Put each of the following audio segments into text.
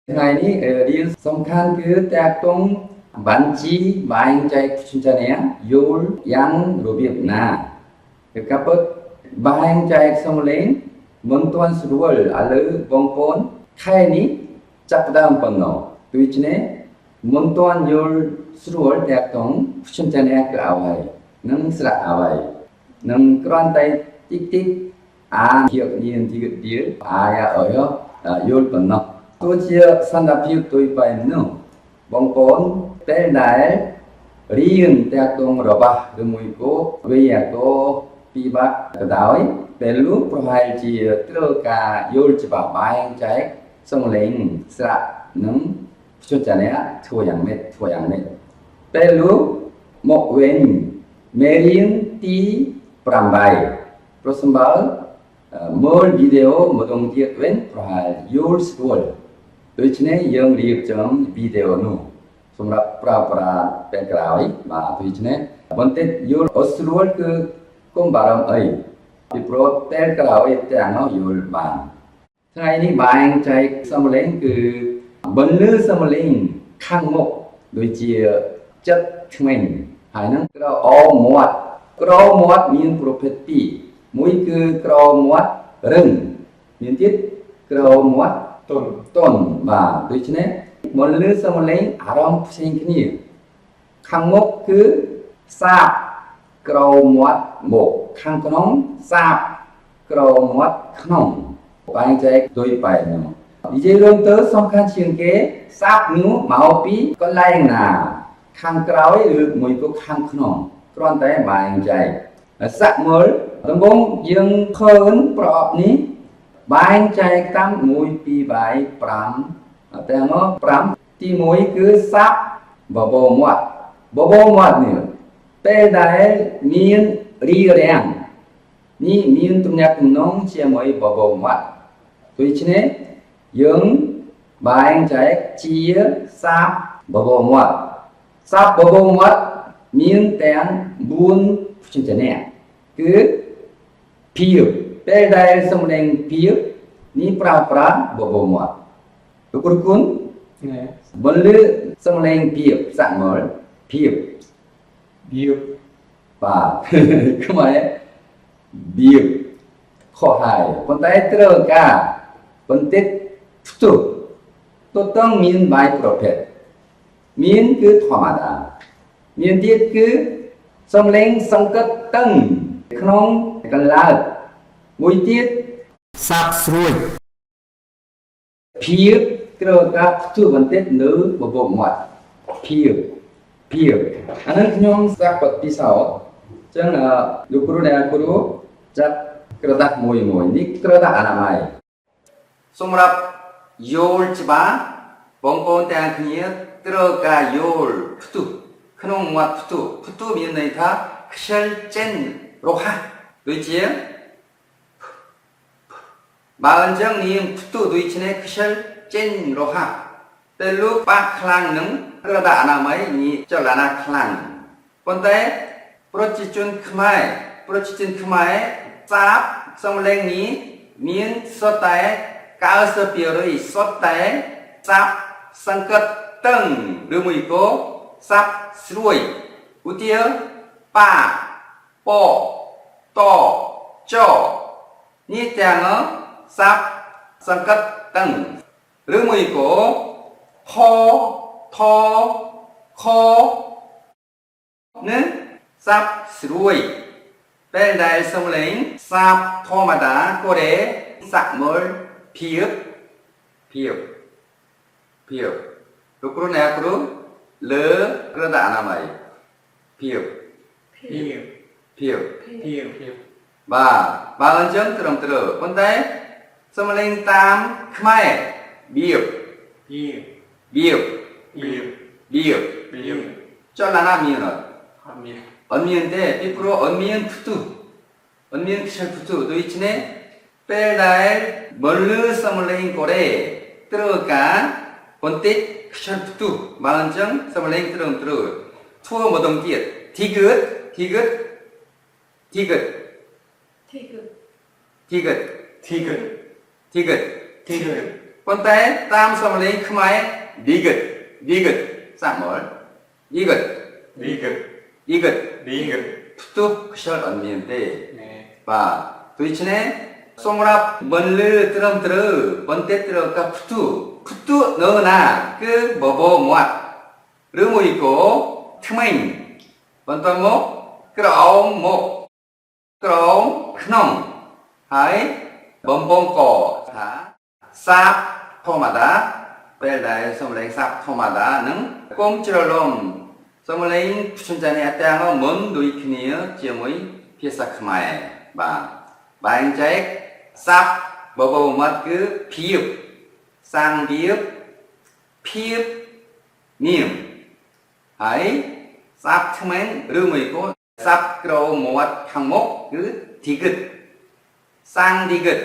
Ngày ní đi song khan cứ ta tung bản chí bài chạy chúng ta nè yul yang rồi việc na cái kapot bài chạy song lên muốn tuan surual alu bong pon khai ní chắc đam bằng nó tuy nhiên muốn tuan yul surual ta tung chúng ta nè cái áo hay nâng sạ áo hay nâng con tay tích tích hiệu nhiên thì cái tiếng ya ở đó yul bằng nó tôi chia san đạp phiêu tôi phải nung bong bóng té đái riêng ta tung rồi ba được mùi cố bây giờ có pi bát cái đói để lúc phải chỉ trơ cả vô chỉ bảo bài trái xong lên sạ nấm cho chả nè thuaយ៉ាងនេះពេលលោកមកវិញមេរៀនទី8ប្រសិនបើមើលវីដេអូម្ដងទៀតវិញប្រហែលយល់ស្រួលដូច្នេះយើងរៀបចំវីដេអូនោះសម្រាប់ប្រើប្រាស់ពេលក្រោយបាទដូច្នេះបន្តិចយល់អត់ស្រួលគឺកុំបារម្ភអីពីព្រោះពេលក្រោយទាំងនោះយល់បានថ្ងៃនេះបែងចែកសំឡេងគឺបន្លឺសំឡេងខាងមុខដូចជាចិត្តឆ្មេញហើយនឹងក្រអមាត់មានប្រភេទពីរមួយគឺក្រមាត់រឹងមានទៀតក្រមាត់ទន់បាទដូច្នេះមកលើសំឡេងអារម្មណ៍ផ្សេងគ្នាខាងមុខគឺសាបក្រមាត់មុខខាងក្នុងសាបក្រមាត់ក្នុងបែងចែកដោយបែបនោះនិយាយរួមទៅសំខាន់ជាងគេសាបនោះមកពីកន្លែងណាខាងក្រោយឬមួយក៏ខាងក្នុងគ្រាន់តែបែងចែកសាក់មើលដំបូងយើងឃើញប្រអប់នេះបែងចែកតាម1 2 3 5តែមក5ទី1គឺសាប់បបោមាត់នេះពេលដែលមានរីរាំងនេះមានទំនាក់ទំនងជាមួយបបោមាត់ដូច្នេះយើងបែងចែកជាសាប់បបោមាត់មានទាំង4ជំនាញគឺភាពពេលដែលសំឡេងភាពនេះប្រើប្រាស់បបោមាត់លោកគ្រូគុណបន្លឺសំឡេងភាពសាក់មើលភាពបាទខ្មែរភាពខុសហើយប៉ុន្តែត្រូវការបន្តិចផ្ទុះទទឹងមានបាយប្រភេទមានគឺធម្មតាមានទៀតគឺសំឡេងសង្កត់តឹងក្នុងកន្លើតមួយទៀតសាប់ស្រួយភាពត្រូវការផ្ទុះបន្តិចនៅបបោមាត់ភាពអានឹងខ្ញុំសាក់បទពិសោធន៍អញ្ចឹងលោកគ្រូអ្នកគ្រូចាត់ក្រដាស់មួយនេះក្រដាស់អនាម័យសម្រាប់យល់ច្បាស់បងប្អូនទាំងគ្នាត្រូវការយល់ផ្ទុះក្នុងមាត់ផ្ទុះមានន័យថាខ្ជិលចេញរហ័សដូចជាបើអញ្ចឹងនាមផ្ទុះដូចនេះខ្ជិលចេញរហ័សតែលោកបាក់ខ្លាំងនឹងក្រដាស់អនាម័យនេះចលនាខ្លាំងប៉ុន្តែប្រជាជនខ្មែរសាបសំឡេងនេះមានសុទ្ធតែ90% សុទ្ធតែសាបសង្កត់តឹងឬមួយក៏សាបស្រួយឧទាហរណ៍ប៉ាពតចនេះទាំងសាបសង្កត់តឹងឬមួយក៏ផថខនឹងសាបស្រួយពេលដែលសំឡេងសាបធម្មតាក៏ដែរសាក់មើលភាពលោកគ្រូអ្នកគ្រូលើក្រដាស់អនាម័យភាពបាទបើអញ្ចឹងត្រឹមត្រូវប៉ុន្តែសំឡេងតាមខ្មែរចលនាមានអត់មានទេពីព្រោះអត់មានផ្ទុះអត់មានខ្សែផ្ទុះដូច្នេះពេលដែលបន្លឺសំឡេងកូរ៉េត្រូវការបន្តិចខ្សែផ្ទុះបើអញ្ចឹងសំឡេងត្រឹមត្រូវធ្វើម្ដងទៀតទីកឹត ប៉ុន្តែតាមសំឡេងខ្មែរឌីហ្គិតសាក់មើលឌីហ្គិតផ្ទុះខ្យល់អត់មានទេបាទដូច្នេះសម្រាប់បន្លឺត្រឹមត្រូវបន្តិចត្រូវកាផ្ទុះនៅណាគឺបបោមាត់ឬមួយក៏ថ្មិញបន្ទាប់មកក្រោមមុខក្រោមក្នុងហើយបំពង់កថាសាបធម្មតាពេលដែលសំឡេងសាបធម្មតានឹងកុំច្រឡំសំឡេងព្យញ្ជនៈទាំងមុនដូចគ្នាជាមួយភាសាខ្មែរបាទបែងចែកសាបបបោមាត់គឺភាពសាងភាពនាមហើយសាបថ្មែងឬមួយក៏សាបក្រោមមាត់ខាងមុខគឺទីគិតសាងទីគិត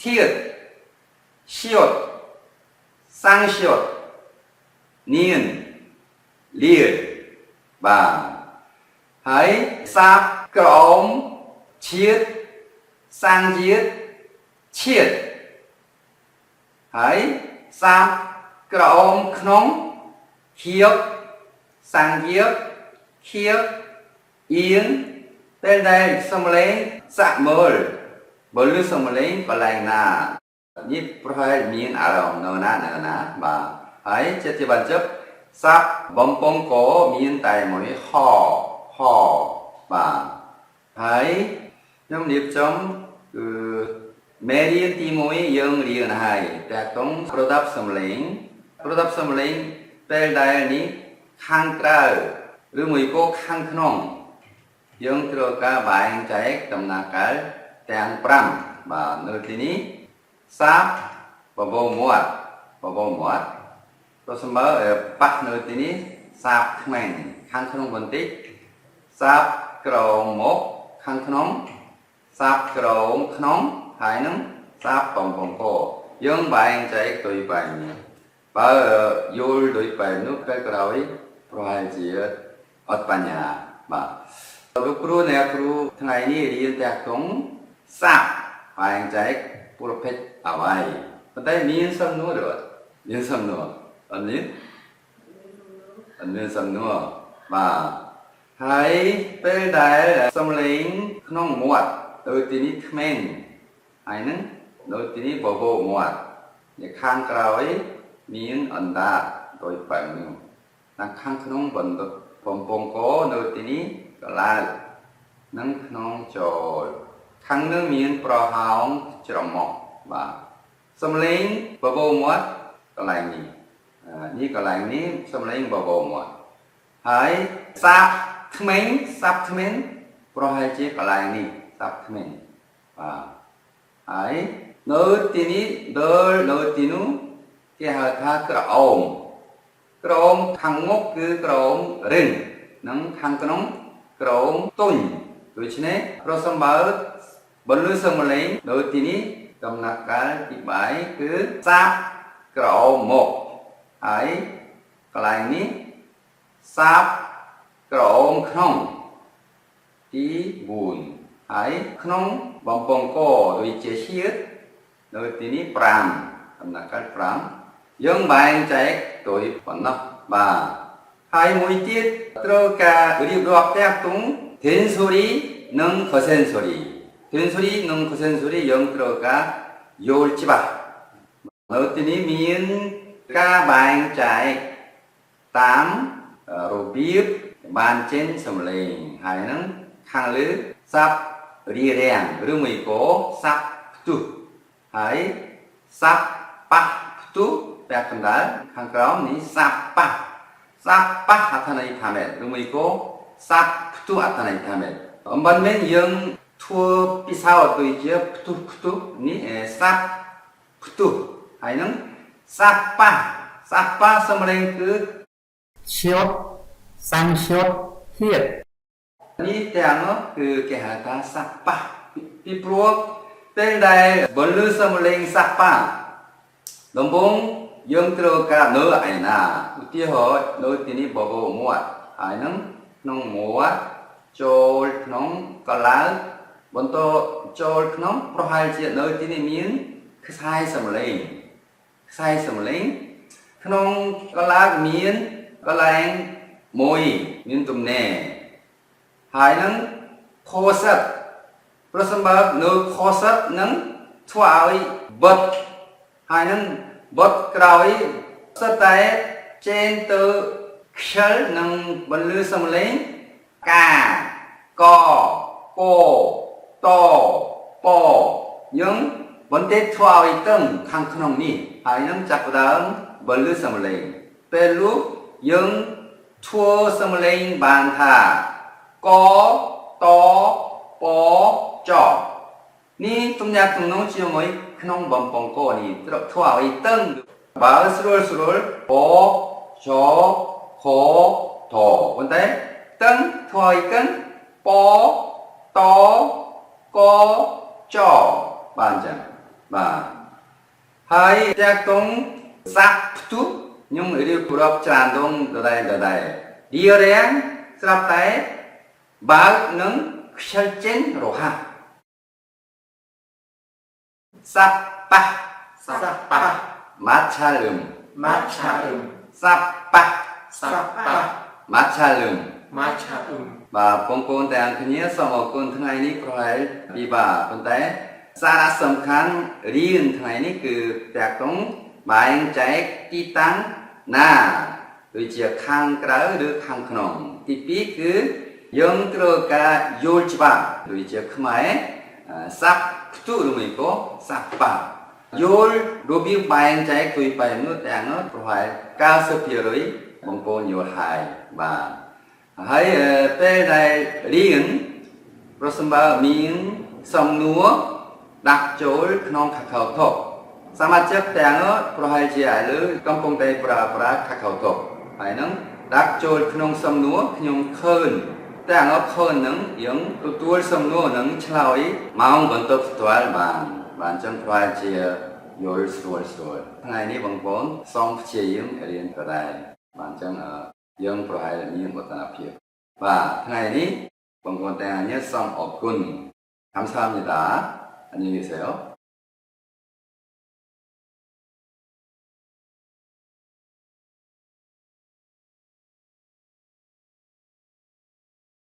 ធៀបឈៀតសាំងឈៀតនៀនលៀតបាទហើយសាបក្រោមឈៀតសាំងឈៀតហើយសាបក្រោមក្នុងខៀបសាំងខៀបអៀងពេលដែលសំឡេងសាក់មើលបើលឺសំឡេងកន្លែងណានេះប្រហែលមានអារម្មណ៍នៅណាបាទហើយចិត្តបញ្ចប់សាប់បំពង់កមានតែមួយហបាទហើយខ្ញុំរៀបចំគឺមេរៀនទី1យើងរៀនហើយតែកងប្រដាប់សំឡេងពេលដែលនេះខាងក្រៅឬមួយក៏ខាងក្នុងយើងត្រូវការបែងចែកដំណាក់កាលទាំង5បាទនៅទីនេះសាបបបោមាត់ប្រសិនបើប៉ះនៅទីនេះសាបថ្មែងខាងក្នុងបន្តិចសាបក្រោមមុខខាងក្នុងសាបក្រោមក្នុងហើយនឹងសាបបំពង់កយើងបែងចែកដោយបែបនេះបើយល់ដោយបែបនោះពេលក្រោយប្រហែលជាអត់បញ្ហាបាទលោកគ្រូអ្នកគ្រូថ្ងៃនេះរៀនតាក់ទងសាបបែងចែកប្រភេទអ្វីប៉ុន្តែមានសំណួរឬអត់មានសំណួរអត់មានសំណួរបាទហើយពេលដែលសំឡេងក្នុងមាត់ដូចទីនេះថ្មែងហើយនឹងដូចទីនេះបបោមាត់នៅខាងក្រោយមានអណ្ដាតដោយបែបនេះខាងក្នុងបន្ទប់បំពង់កនៅទីនេះកឡើងនិងក្នុងចូលខាងនឹងមានប្រហោងច្រមុះបាទសំឡេងបបោមាត់កន្លែងនេះនេះកន្លែងនេះសំឡេងបបោមាត់ហើយសាបថ្មែងប្រហែលជាកន្លែងនេះសាបថ្មែងបាទហើយនៅទីនេះនៅទីនោះគេហៅថាក្រអូមខាងមុខគឺក្រអូមរឹងនិងខាងក្នុងក្រអូមទុញដូច្នេះប្រសិនបើបន្លឺសំឡេងនៅទីនេះដំណាក់កាលទី3គឺសាបក្រអូមមុខហើយកន្លែងនេះសាបក្រអូមក្នុងទី4ហើយក្នុងបំពង់កដូចជាឈៀតនៅទីនេះ5ដំណាក់កាល5យើងបែងចែកដោយប៉ុណ្ណោះបាទហើយមួយទៀតត្រូវការរៀបរាប់តាក់ទងធេនសូរីនិងខសេនសូរីយើងត្រូវការយល់ច្បាស់នៅទីនេះមានការបែងចែកតាមរបៀបបានចេញសំឡេងហើយនឹងខាងលើសាប់រៀបរៀងឬមួយក៏សាប់ផ្ទុះហើយសាប់ប៉ះផ្ទុះតែកណ្ដាលខាងក្រោមនេះសាប់ប៉ះអត្ថន័យថាម៉េចឬមួយក៏សាប់ផ្ទុះអត្ថន័យថាម៉េចអំបញ្ញមែនយើងធ្វើពិសោធន៍ដូចជាផ្ទុះនេះសាប់ផ្ទុះហើយនឹងសាប់ប៉ះសំឡេងគឺឈៀតសាំងឈៀតហៀតនេះទាំងនោះគឺគេហៅថាសាប់ប៉ះពីព្រោះពេលដែលបន្លឺសំឡេងសាប់ប៉ះដំបូងយើងត្រូវការនៅឯណាឧទាហរណ៍នៅទីនេះបបោមាត់ហើយនឹងក្នុងមាត់ចូលក្នុងកឡើងបន្តចូលក្នុងប្រហែលជានៅទីនេះមាន ខ្សែសំឡេងខ្សែសំឡេងក្នុងកលាកមានកន្លែងមួយមានទំនេរហើយនឹងខោសិតប្រសិនបើនៅខោសិតនឹងធ្វើឲ្យបិទហើយនឹងបិទក្រោយសិតតែចេញទៅខ្ជិលនឹងបន្លឺសំឡេងកាកកតពយើងបន្តិចធ្វើឲ្យតឹងខាងក្នុងនេះហើយនឹងចាប់ផ្ដើមបន្លឺសំឡេងពេលលុះយើងធ្វើសំឡេងបានថាកតពចនេះទំនាក់ទំនងជាមួយក្នុងបំពង់កនេះធ្វើឲ្យតឹងបើស្រួលពចខតប៉ុន្តែតឹងធ្វើឲ្យតឹងពតកចបានចឹងបាទហើយតាក់ទងសាប់ផ្ទុះខ្ញុំរៀបរាប់ច្រើនដងដដែលឌីរាំងស្រាប់តែបើកនឹងខ្ជិលចេញរហ័សសាប់ប៉ះម៉ាត់ឆាលឹមសាប់ប៉ះម៉ាត់ឆាលឹមបាទបងប្អូនទាំងគ្នាសូមអរគុណថ្ងៃនេះប្រហែលពិបាកប៉ុន្តែសារៈសំខាន់រៀនថ្ងៃនេះគឺតាក់ទងបែងចែកទីតាំងណាដូចជាខាងក្រៅឬខាងក្នុងទី2គឺយើងត្រូវការយល់ច្បាស់ដូចជាខ្មែរសាប់ផ្ទុះឬមួយក៏សាប់ប៉ះយល់របៀបបែងចែកទុយបែបនោះទាំងនោះប្រហែល 90% បងប្អូនយល់ហើយបាទហើយពេលដែលរៀនប្រសិនបើមានសំណួរដាក់ចូលក្នុង KakaoTalk សមាជិកទាំងនោះប្រហែលជាឥឡូវកំពុងតែប្រើប្រាស់ KakaoTalk ហើយនឹងដាក់ចូលក្នុងសំណួរខ្ញុំឃើញទាំងនោះឃើញនឹងយើងទទួលសំណួរនឹងឆ្លើយម៉ោងបន្ទាប់ផ្ទាល់បានចឹងប្រហែលជាយល់ស្រួលថ្ងៃនេះបងប្អូនសូមព្យាយាមរៀនក៏ដែរបានចឹងយើងប្រហែលមានវឌ្ឍនភាពបាទថ្ងៃនេះបងប្អូនទាំងអស់គ្នាសូមអរគុណ감사합니다 안녕히 계세요